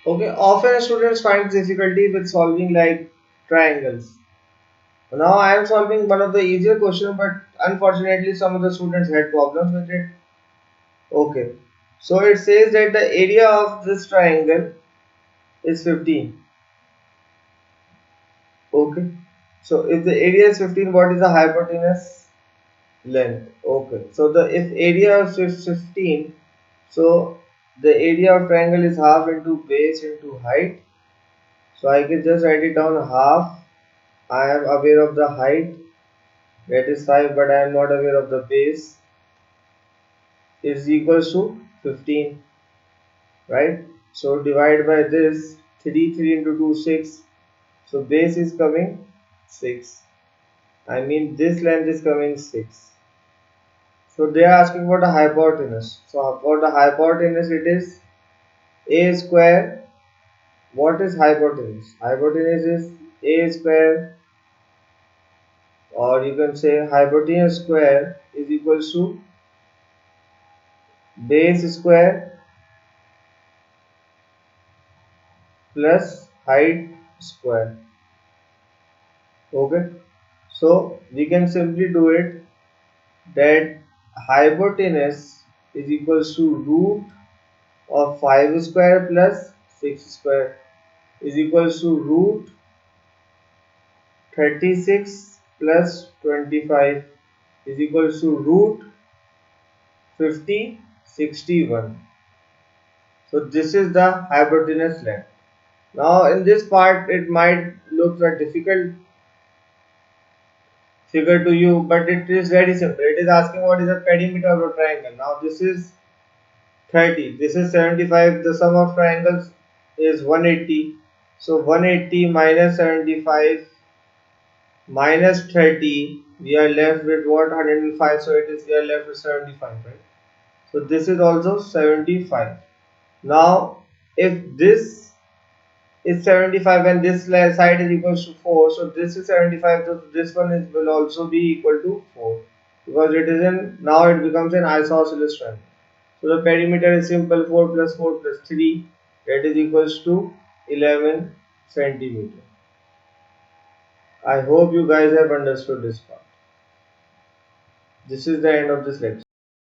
Okay, often students find difficulty with solving like triangles. Now I am solving one of the easier question, but unfortunately some of the students had problems with it. Okay, so it says that the area of this triangle is 15. Okay, so if the area is 15, what is the hypotenuse? Length. Okay, so the if area is 15, so the area of triangle is half into base into height. So I can just write it down half. I am aware of the height, that is 5, but I am not aware of the base, is equals to 15, right? So divide by this, 3 into 2 6. So base is coming 6. I mean this length is coming 6. So they are asking for the hypotenuse. So for the hypotenuse it is a square. What is hypotenuse? Hypotenuse is a square, or you can say hypotenuse square is equals to base square plus height square. Okay, so we can simply do it that hypotenuse is equals to root of 5 square plus 6 square is equals to root 36 plus 25 is equals to root 50 61. So this is the hypotenuse length. Now in this part it might look a difficult figure to you, but it is very simple. It is asking what is the perimeter of a triangle. Now this is 30, this is 75, the sum of triangles is 180. So 180 minus 75 minus 30, we are left with what? 105. So it is, we are left with 75, right? So this is also 75. Now if this is 75 and this side is equals to 4, so this is 75, so this one is will also be equal to 4, because it is in, now it becomes an isosceles triangle. So the perimeter is simple, 4 plus 4 plus 3, that is equals to 11 centimeter. I hope you guys have understood this part. This is the end of this lecture.